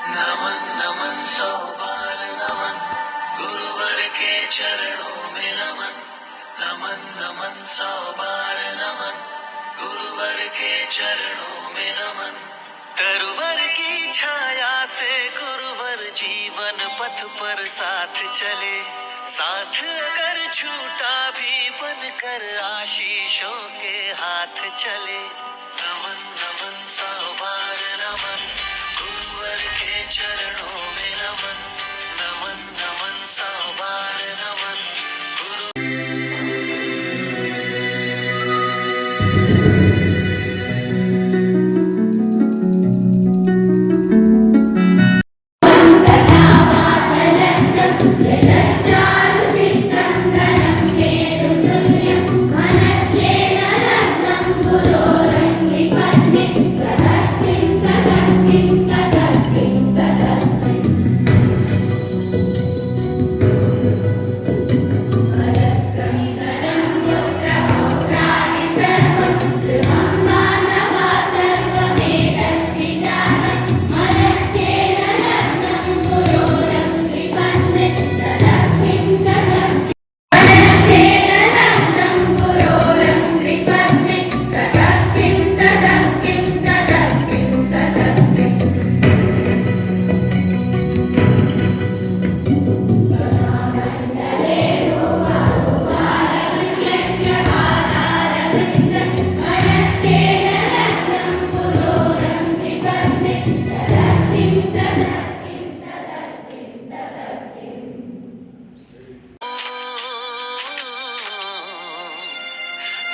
नमन नमन सौ बार नमन, गुरुवर के चरणों में नमन। नमन नमन सौ बार नमन, गुरुवर के चरणों में नमन। तरुवर की छाया से गुरुवर जीवन पथ पर साथ चले, साथ अगर छूटा भी बनकर आशीषों के हाथ चले। नमन नमन सौ बार नमन, गुरुवर के चरणों में नमन। नमन नमन सौ बार नमन,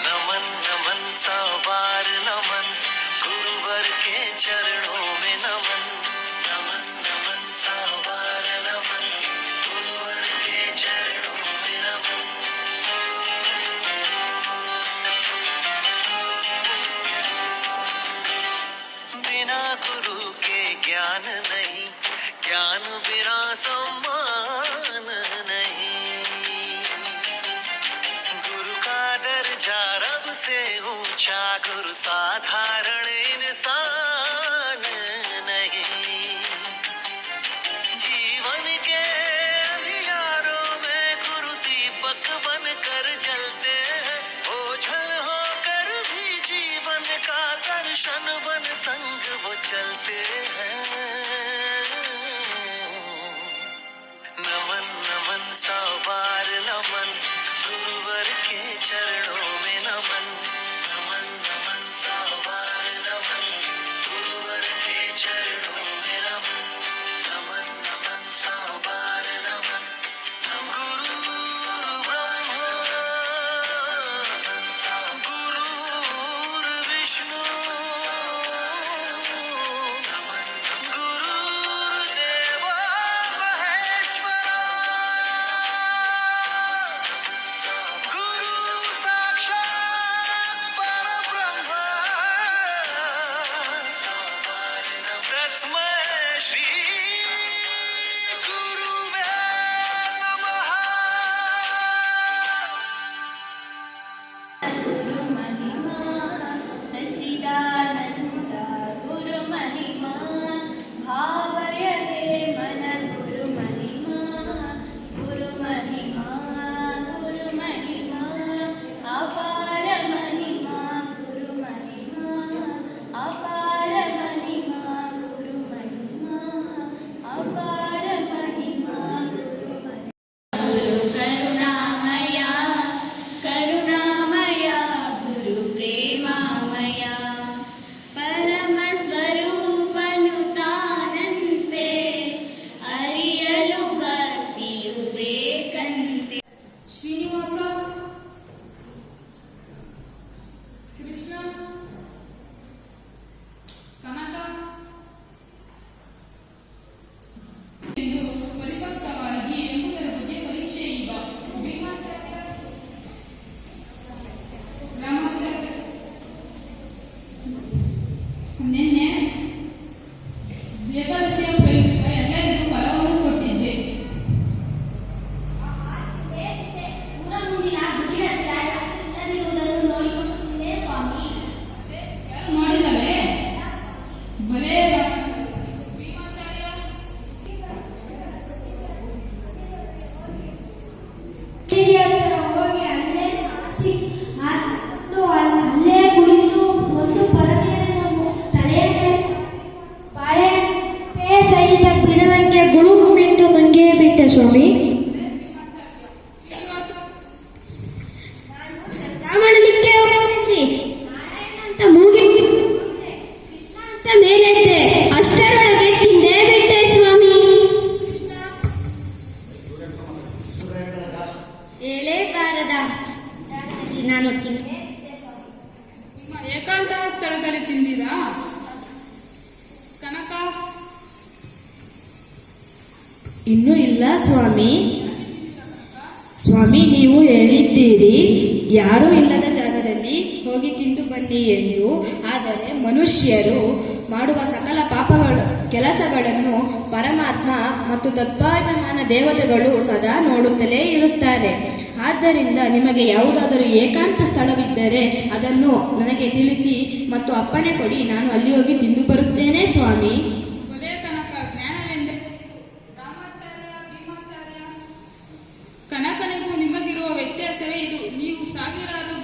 नमन नमन सौ बार नमन, गुरुवर के चरणों में नमन। नमन नमन सौ बार नमन, गुरुवर के चरणों में नमन। बिना गुरु के ज्ञान नहीं, ज्ञान बिना सम्मान नहीं। गुरु का दर्जा रब से ऊंचा, गुरु साधारण इंसान नहीं। जीवन के अंधियारों में गुरु दीपक बनकर जलते हैं, ओझल होकर भी जीवन का दर्शन बन संग वो चलते हैं। नमन नमन सौ बार नमन, गुरुवर के चरणों में नमन। नमन नमन सौ बार नमन, गुरुवर के चरणों में नमन। नमन नमन सौ बार नमन, गुरु ब्रह्मा गुरु विष्णु गुरुदेवा महेश्वरा, गुरु साक्षात् परब्रह्म, तस्मै श्री गुरुवे नमः। गुरु महिमा सच्चिदानंद, गुरु महिमा भावय हे मन। गुरु महिमा, गुरु महिमा, गुरु महिमा अपार महिमा। गुरु महिमा अपार महिमा, गुरु महिमा अपार महिमा। गुरु करुणामया करुणामया, गुरु प्रेमामया, परम स्वरूपनुतानन्ते, अरियलु भक्तियु ಬೇಕಂತೆ। ಶ್ರೀನಿವಾಸ, ಕೃಷ್ಣ, ಕನಕ ಎಂದು ಪರಿಪಕ್ವವಾಗಿ ಎಂಬುದರ ಬಗ್ಗೆ ಪರೀಕ್ಷೆ ಈಗ. ಭೀಮಾಚಾರ್ಯ, ರಾಮಾಚಾರ್ಯ, ನಿನ್ನೆ ಏಕಾದಶಿಯ ಪ್ರಯುಕ್ತ ಎಲ್ಲರಿಗೂ ಫಲವನ್ನು ಕೊಟ್ಟಿದ್ದೆ. ಯಾರು ನೋಡಿದರೆ ಬಲೇ ಭೀಮಾಚಾರ್ಯ ಬಿಟ್ಟೆ ಸ್ವಾಮಿ. ಕಾಮಣನಿಕ್ಕೆ ಹೋಗ್ರಿ ಅಂತ ಮೂಗಿ ಕೃಷ್ಣ ಅಂತ ಮೇಲೆದ್ದೆ, ಅಷ್ಟರೊಳಗೆ ತಿಂದೇ ಬಿಟ್ಟೆ ಸ್ವಾಮಿ. ಎಳೆಬಾರದ ಜಾಗದಲ್ಲಿ ನಾನು ತಿಂದೆ. ನಿಮ್ಮ ಏಕಾಂತ ಸ್ಥಳದಲ್ಲಿ ತಿಂದಿರಾ ಕನಕ? ಇನ್ನೂ ಇಲ್ಲ ಸ್ವಾಮಿ. ಸ್ವಾಮಿ, ನೀವು ಹೇಳಿದ್ದೀರಿ ಯಾರೂ ಇಲ್ಲದ ಜಾಗದಲ್ಲಿ ಹೋಗಿ ತಿಂದು ಬನ್ನಿ ಎಂದು. ಆದರೆ ಮನುಷ್ಯರು ಮಾಡುವ ಸಕಲ ಕೆಲಸಗಳನ್ನು ಪರಮಾತ್ಮ ಮತ್ತು ತತ್ವಾಭಿಮಾನ ದೇವತೆಗಳು ಸದಾ ನೋಡುತ್ತಲೇ ಇರುತ್ತಾರೆ. ಆದ್ದರಿಂದ ನಿಮಗೆ ಯಾವುದಾದರೂ ಏಕಾಂತ ಸ್ಥಳವಿದ್ದರೆ ಅದನ್ನು ನನಗೆ ತಿಳಿಸಿ ಮತ್ತು ಅಪ್ಪಣೆ ಕೊಡಿ, ನಾನು ಅಲ್ಲಿ ಹೋಗಿ ತಿಂದು ಬರುತ್ತೇನೆ ಸ್ವಾಮಿ. ಒಲೆ ಕನಕ, ಜ್ಞಾನವೆಂದರೆ ರಾಮಾಚಾರ್ಯ ಭೀಮಾಚಾರ್ಯ ಕನಕನಿಗೂ ನಿಮಗಿರುವ ವ್ಯತ್ಯಾಸವೇ ಇದು. ನೀವು ಸಾವಿರಾರು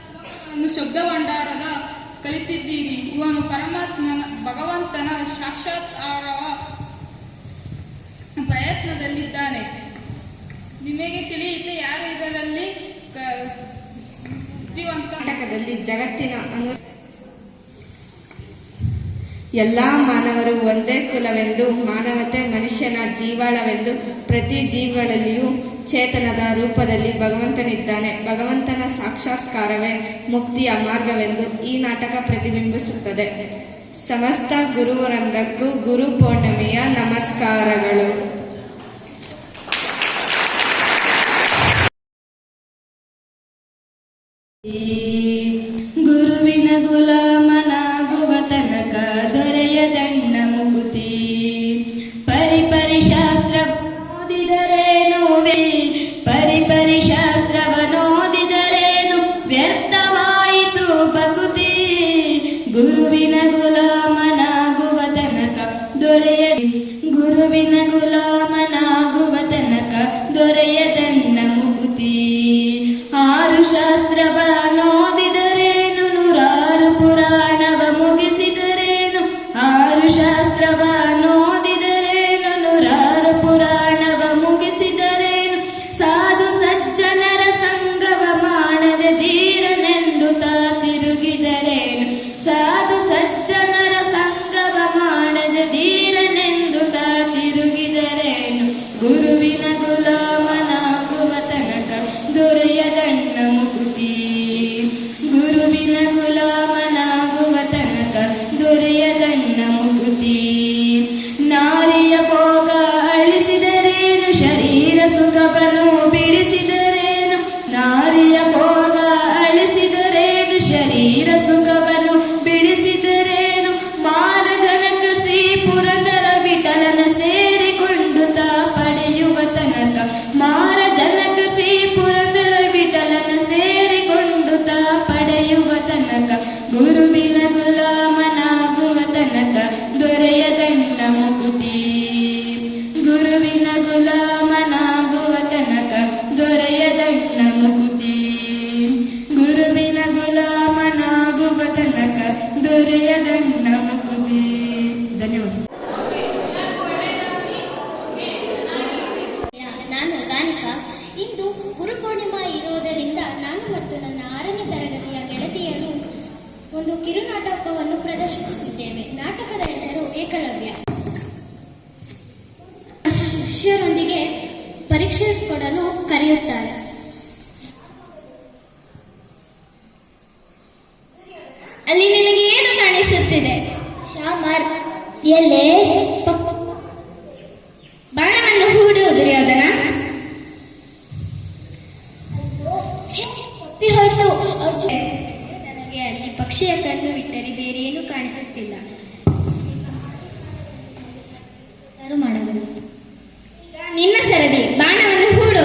ಶ್ಲೋಕಗಳನ್ನು ಶಬ್ದ ಭಂಡಾರದ ಕಲಿತಿದ್ದೀರಿ. ಇವನು ಪರಮಾತ್ಮನ ಭಗವಂತನ ಸಾಕ್ಷಾತ್ಕಾರವ ಪ್ರಯತ್ನದಲ್ಲಿದ್ದಾನೆ. ನಿಮಗೆ ತಿಳಿಯುತ್ತೆ ಯಾರು ಇದರಲ್ಲಿ ಬುದ್ಧಿವಂತ? ನಾಟಕದಲ್ಲಿ ಜಗತ್ತಿನ ಎಲ್ಲ ಮಾನವರು ಒಂದೇ ಕುಲವೆಂದು, ಮಾನವತೆ ಮನುಷ್ಯನ ಜೀವಾಳವೆಂದು, ಪ್ರತಿ ಜೀವಗಳಲ್ಲಿಯೂ ಚೇತನದ ರೂಪದಲ್ಲಿ ಭಗವಂತನಿದ್ದಾನೆ. ಭಗವಂತನ ಸಾಕ್ಷಾತ್ಕಾರವೇ ಮುಕ್ತಿಯ ಮಾರ್ಗವೆಂದು ಈ ನಾಟಕ ಪ್ರತಿಬಿಂಬಿಸುತ್ತದೆ. ಸಮಸ್ತ ಗುರುವೃಂದಕ್ಕೂ ಗುರು ಪೌರ್ಣಮಿಯ ನಮಸ್ಕಾರಗಳು. ಗುರುವಿನ ಗುಲಾಮನಾಗುವ ತನಕ ದೊರೆಯದಣ್ಣ ಮುಗುತಿ. ಪರಿಪರಿಶಾಸ್ತ್ರವನೋದಿದರೇನು ವ್ಯರ್ಥವಾಯಿತು ಬಗುತಿ. ಗುರುವಿನ ಗುಲಾಮನಾಗುವ ತನಕ ಗುರುವಿನ ಗುಲಾಮನಾಗುವ ತನಕ ದೊರೆಯದಣ್ಣ ಮುಗುತಿ. 6 ಶಾಸ್ತ್ರವ ನೋದಿದರೇನು, 100 ಪುರಾಣವ ಮುಗಿಸಿದರೇನು. 6 ಶಾಸ್ತ್ರವ ನೋದಿದರೇನು, 100 ಪುರಾಣವ ಮುಗಿಸಿದರೇನು. ಸಾಧು ಸಜ್ಜನರ ಸಂಗವ ಮಾಡದೆ ಧೀರನೆಂದು ತಾ ತಿರುಗಿದರೇನು. ಸಾಧು ಸಜ್ಜನರ ಸಂಗವ ಮಾಡದೆ ಧೀರನೆಂದು ತಾ ತಿರುಗಿದರೇನು. ಗುರುವಿನ ಗುಲಾಮನಾಗುವ ತನಕ ದೊರೆಯದಣ್ಣ ಮುಕುತಿ. ಗುರುವಿನ ಗುಲಾಮನಾಗುವ ತನಕ ದೊರೆಯದಣ್ಣ ಮುಕುತಿ. ನಾರಿಯ ಭೋಗ ಅಳಿಸಿದರೇನು, ಶರೀರ ಸುಖವನ್ನು ಬಿಡಿಸಿದರೇನು. ನಾರಿಯ ಭೋಗ ಅಳಿಸಿದರೇನು, ಶರೀರ ಸುಖವನ್ನು ಬಿಡಿಸಿದರೇನು. ಮಾನ ಜನಕ ಶ್ರೀ ಪುರಂದರ ವಿಠಲನ ಸೇರಿಕೊಂಡು ತಾ ಪಡೆಯುವ ತನಕ. ಮಾರ ಜನಕ ಶ್ರೀ ಪುರಂದರ ವಿಠಲನ ಸೇರಿಕೊಂಡು ತಾ ಪಡೆಯುವ ತನಕ. ಗುರುವಿನ ಗುಲಾಮನಾಗುವ ತನಕ ದೊರೆಯದಣ್ಣ ಮುಕುತಿ. ಗುರುವಿನ ಗುಲಾಮನಾಗುವ ತನಕ ದೊರೆಯದಣ್ಣ ಮುಕುತಿ. ಗುರುವಿನ ಗುಲಾಮನಾಗುವ ತನಕ ದೊರೆಯದಣ್ಣ ಮುಕುತಿ. ಧನ್ಯವಾದ. ನಾನು ಗಾನಿಕಾ. ಇಂದು ಗುರುಪೂರ್ಣಿಮಾ ಇರೋದರಿಂದ ನಾನು ಮತ್ತು ನನ್ನ 6ನೇ ತರಗತಿಯ ಗೆಳತಿಯರು ಒಂದು ಕಿರುನಾಟಕವನ್ನು ಪ್ರದರ್ಶಿಸುತ್ತಿದ್ದೇವೆ. ನಾಟಕದ ಹೆಸರು ಏಕಲವ್ಯ. ಶಿಷ್ಯರೊಂದಿಗೆ ಪರೀಕ್ಷೆ ಕೊಡಲು ಕರೆಯುತ್ತಾರೆ. ಅಲ್ಲಿ ನಿನಗೆ ಏನು ಕಾಣಿಸುತ್ತಿದೆ? ಶಾಮರ್ ಎಲೆ ಬಾಣವನ್ನು ಹೂಡು ದುರ್ಯೋಧನ. ತಪ್ಪಿ ಹೋಯ್ತು ಅರ್ಜುನ. ನನಗೆ ಅಲ್ಲಿ ಪಕ್ಷಿಯ ಕಣ್ಣು ಬಿಟ್ಟರೆ ಬೇರೇನು ಕಾಣಿಸುತ್ತಿಲ್ಲ. ಮಾಡಬಹುದು. ಈಗ ನಿನ್ನ ಸರದಿ, ಬಾಣವನ್ನು ಹೂಡು.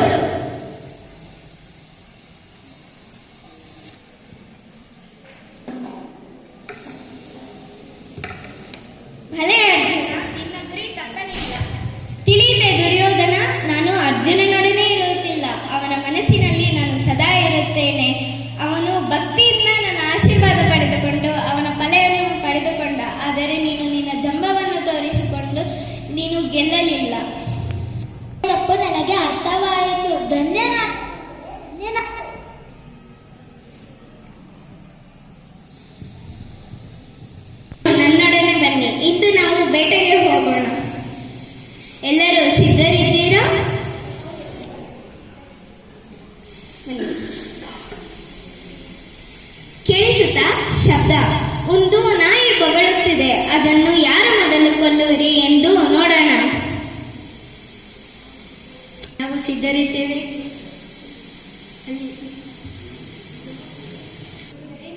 ಭಲೆ ಅರ್ಜುನ, ನಿನ್ನ ಗುರಿ ತಪ್ಪಲಿಲ್ಲ. ತಿಳಿಯಿತೆ ದುರ್ಯೋಧನ, ನಾನು ಅರ್ಜುನನೊಡನೆ ಇರುತ್ತಿಲ್ಲ. ಅವನ ಮನಸ್ಸಿನಲ್ಲಿ ನಾನು ಸದಾ ಇರುತ್ತೇನೆ. ಅವನು ಭಕ್ತಿಯಿಂದ ನನ್ನ ಆಶೀರ್ವಾದ ಪಡೆದುಕೊಂಡು ಅವನ ಫಲೆಯನ್ನು ಪಡೆದುಕೊಂಡ. ಆದರೆ ನೀನು ನಿನ್ನ ಜಂಬವನ್ನು ತೋರಿಸಿಕೊಂಡು ನೀನು ಗೆಲ್ಲಲಿಲ್ಲ. ನನಗೆ ಅರ್ಥವಾಯಿತು. ಧನ್ಯನಾದ. ನನ್ನೊಡನೆ ಬನ್ನಿ, ಇಂದು ನಾವು ಬೇಟೆಗೆ ಹೋಗೋಣ. ಎಲ್ಲರೂ ಸಿದ್ಧರಿದ್ದೀರಾ? ಬನ್ನಿ. ಕೇಳಿಸುತ್ತಾ ಶಬ್ದ? ಒಂದು ನಾಯಿ ಬೊಗಳುತ್ತಿದೆ. ಅದನ್ನು ಯಾರು ಮೊದಲು ಕೊಲ್ಲುವಿರಿ ಎಂದು ನೋಡೋಣ. ನಾವು ಸಿದ್ಧರಿದ್ದೇವೆ.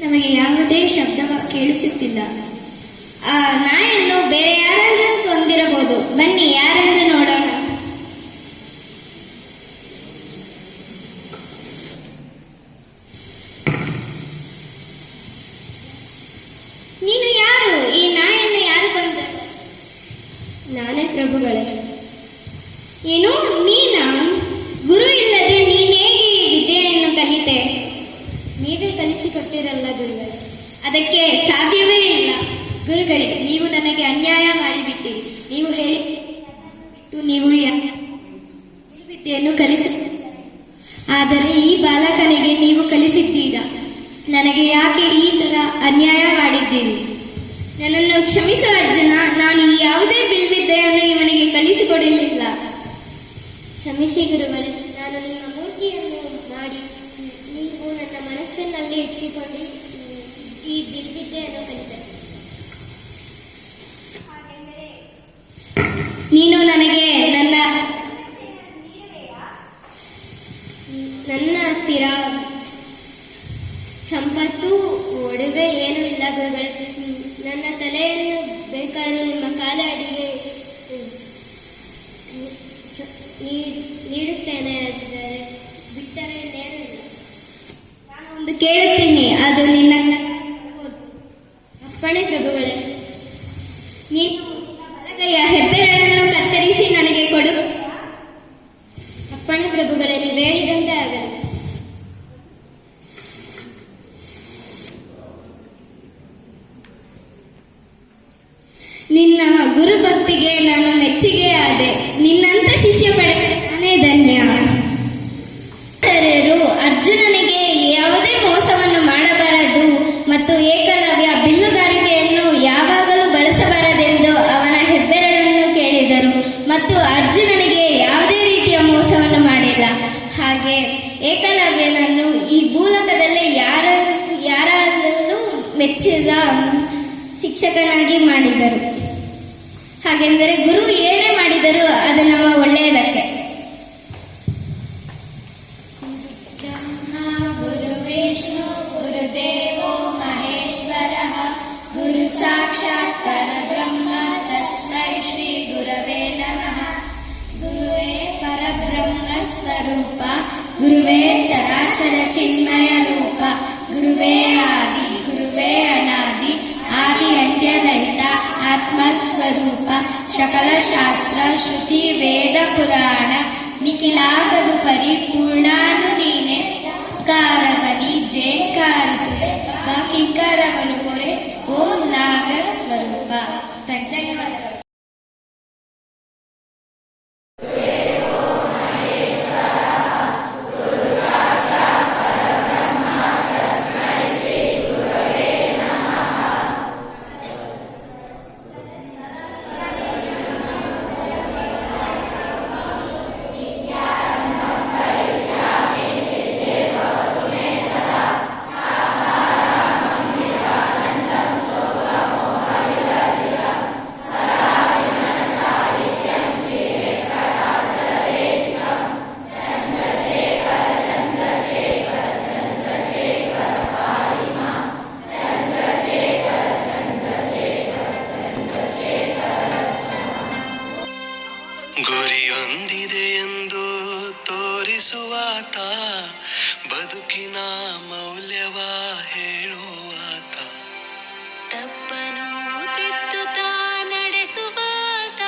ನಮಗೆ ಯಾವುದೇ ಶಬ್ದ ಕೇಳಿಸುತ್ತಿಲ್ಲ. ಆ ನಾಯನ್ನು ಬೇರೆ ಯಾರಾದರೂ ಕೊಂದಿರಬಹುದು. ಬನ್ನಿ, ಯಾರೆಂದು ನೋಡೋಣ. ನೀನು ಯಾರು? ಈ ನಾಯನ್ನು ಯಾರು ಕೊಂದ? ನಾನೇ ಪ್ರಭುಗಳೇ. ಏನು, ನೀನಾ? ಗುರು ಇಲ್ಲದೆ ನೀನೇಗೆ ಈ ವಿದ್ಯೆಯನ್ನು ಕಲಿತೆ? ನೀವೇ ಕಲಿಸಿಕೊಟ್ಟಿರಲ್ಲ ಗುರುಗಳೇ. ಅದಕ್ಕೆ ಸಾಧ್ಯವೇ ಇಲ್ಲ. ಗುರುಗಳೇ, ನೀವು ನನಗೆ ಅನ್ಯಾಯ ಮಾಡಿಬಿಟ್ಟಿರಿ. ನೀವು ಹೇಳಿ ಬಿಟ್ಟು ನೀವು ವಿದ್ಯೆಯನ್ನು ಕಲಿಸುತ್ತೀರಿ. ಆದರೆ ಈ ಬಾಲಕನಿಗೆ ನೀವು ಕಲಿಸಿದ್ದೀರಾ. ನನಗೆ ಯಾಕೆ ಈ ತರ ಅನ್ಯಾಯ ಮಾಡಿದ್ದೀರಿ? ನನ್ನನ್ನು ಕ್ಷಮಿಸು ಅರ್ಜುನ. ನಾನು ಯಾವುದೇ ಬಿಲ್ವಿದ್ಯೆಯನ್ನು ಇವನಿಗೆ ಕಲಿಸಿಕೊಡಲಿಲ್ಲ. ಕ್ಷಮಿಸಿ ಗುರುಗಳೇ, ನಾನು ನಿಮ್ಮ ಮೂರ್ತಿಯನ್ನು ಮಾಡಿ ನೀವು ನನ್ನ ಮನಸ್ಸಿನಲ್ಲಿ ಇಟ್ಟುಕೊಂಡು ಈ ಬಿಲ್ವಿದ್ಯೆಯನ್ನು ಕಲಿತೆ. ನೀನು ನನಗೆ ನನ್ನ ಹತ್ತಿರ ಸಂಪತ್ತು ಒಡವೆ ಏನೂ ಇಲ್ಲ ಗುರುಗಳೇ. ನನ್ನ ತಲೆಯನ್ನು ಬೇಕಾದರೂ ನಿಮ್ಮ ಕಾಲ ಅಡಿಗೆ ನೀಡುತ್ತೇನೆ. ಬಿಟ್ಟರೆ ಇನ್ನೇನೂ ಇಲ್ಲ. ನಾನು ಒಂದು ಕೇಳುತ್ತೀನಿ, ಅದು ನಿನ್ನ ಅಪ್ಪಣೆ ಪ್ರಭುಗಳೇ. ನೀನು ಬಲಗೈಯ ಹೆಬ್ಬೆರಳನ್ನು ಕತ್ತರಿಸಿ ನನಗೆ ಕೊಡು. ಅಪ್ಪಣೆ ಪ್ರಭುಗಳೇ, ನೀವು ಹೇಳಿದಂತೆ ಆಗಲ್ಲ. ನಿನ್ನ ಗುರುಭಕ್ತಿಗೆ ನಾನು ಮೆಚ್ಚುಗೆ ಆದೆ. ನಿನ್ನಂತ ಶಿಷ್ಯ ಪಡೆದ ನಾನೇ ಧನ್ಯ. ಅರ್ಜುನನಿಗೆ ಯಾವುದೇ ಮೋಸವನ್ನು ಮಾಡಬಾರದು ಮತ್ತು ಏಕಲವ್ಯ ಬಿಲ್ಲುಗಾರಿಕೆಯನ್ನು ಯಾವಾಗಲೂ ಬಳಸಬಾರದೆಂದು ಅವನ ಹೆಬ್ಬೆರಳನ್ನು ಕೇಳಿದರು. ಮತ್ತು ಅರ್ಜುನನಿಗೆ ಯಾವುದೇ ರೀತಿಯ ಮೋಸವನ್ನು ಮಾಡಿಲ್ಲ. ಹಾಗೆ ಏಕಲವ್ಯನನ್ನು ಈ ಭೂಲೋಕದಲ್ಲೇ ಯಾರಾದರೂ ಮೆಚ್ಚಿದ ಶಿಕ್ಷಕನಾಗಿ ಮಾಡಿದರು. ಹಾಗೆಂದರೆ ಗುರು ಏನೇ ಮಾಡಿದರೂ ಅದು ನಮ್ಮ ಒಳ್ಳೆಯದಕ್ಕೆ. ಗುರು ವಿಷ್ಣು ಗುರುದೇವೋ ಮಹೇಶ್ವರ ಗುರು ಸಾಕ್ಷಾತ್ ಪರಬ್ರಹ್ಮ ತಸ್ಮೈ ಶ್ರೀ ಗುರವೇ ನಮಃ. ಗುರುವೇ ಪರಬ್ರಹ್ಮ ಸ್ವರೂಪ, ಗುರುವೇ ಚರಾಚರ ಚಿನ್ಮಯ ರೂಪ, ಗುರುವೇ ಆದಿ ಗುರುವೇ ಅನಾದಿ, ಆದಿ ಅಂತ್ಯರಹಿತ ಆತ್ಮಸ್ವರೂಪ, ಸಕಲ ಶಾಸ್ತ್ರ ಶ್ರುತಿ ವೇದ ಪುರಾಣ ನಿಖಿಲಾಗದು ಪರಿಪೂರ್ಣಾನು ನೀನೆ. ಕಾರವನಿ ಜೇಂಕಾರಿಸುವೆ ಕಿಂಕರವನು ಹೊರೆ ಓಂ ನಾಗಸ್ವರೂಪ. ಧನ್ಯವಾದಗಳು. ಗುರಿಯೊಂದಿದೆ ಎಂದು ತೋರಿಸುವಾತ, ಬದುಕಿನ ಮೌಲ್ಯವ ಹೇಳುವಾತ, ತಪ್ಪನು ತಿದ್ದುತ್ತಾ ನಡೆಸುವಾತ,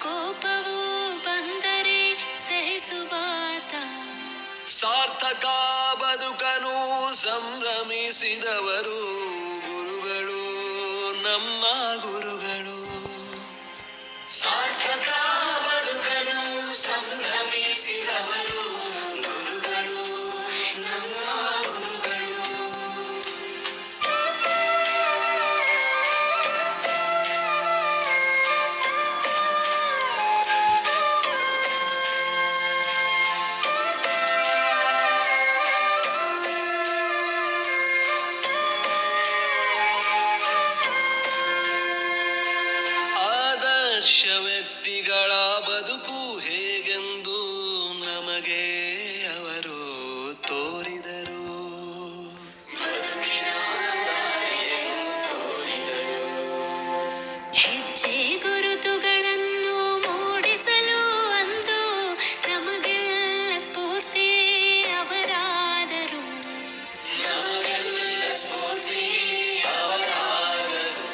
ಕೋಪವು ಬಂದರೆ ಸಹಿಸುವಾತ. ಸಾರ್ಥಕ ಬದುಕನು ಸಂಭ್ರಮಿಸಿದವರು ಗುರುಗಳು, ನಮ್ಮ ಗುರುಗಳು. ಸಾರ್ಥಕ ಬದುಕನು ಸಂಭ್ರಮಿಸಿದವರು ಗುರುಗಳು ನಮ್ಮ ಗುರುಗಳು. ಆದರ್ಶ ವ್ಯಕ್ತಿಗಳ ಬದುಕು ಹೇಗೆಂದು ನಮಗೆ ಅವರು ತೋರಿದರು. ಹೆಜ್ಜೆ ಗುರುತುಗಳನ್ನು ಮೂಡಿಸಲು ಅಂದು ನಮಗೆಲ್ಲ ಸ್ಫೂರ್ತಿ ಅವರಾದರು. ನಮಗೆಲ್ಲ ಸ್ಫೂರ್ತಿ ಅವರಾದರು.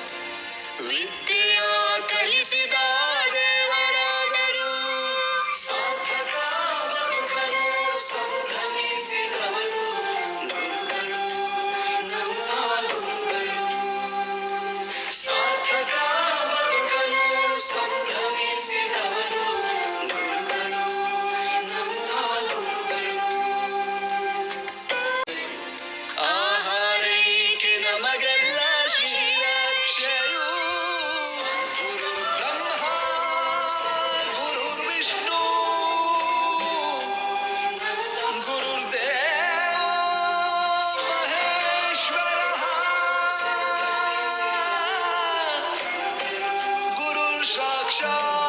ವಿದ್ಯೆಯ ಕಲಿಸಿದ ದೇವರಾದರು. ಸಾರ್ಥಕ ಬದುಕಲು ಸಂಭ್ರಮಿಸಿದವರು ಗುರುಗಳು ನಮ್ಮ ಗುರುಗಳು. ಸಾರ್ಥಕ ಬದುಕಲು ಸಂಭ್ರಮಿಸಿದವರು ಗುರುಗಳು ನಮ್ಮ ಗುರುಗಳು. ಆಹಾರೈಕೆ ನಮಗೆಲ್ಲ ಶ್ರೀರಕ್ಷೆಯು. ಗುರು ಬ್ರಹ್ಮ ಗುರು ವಿಷ್ಣು ಗುರುರ್ದೇವ ಮಹೇಶ್ವರ ಗುರು ಸಾಕ್ಷಾತ್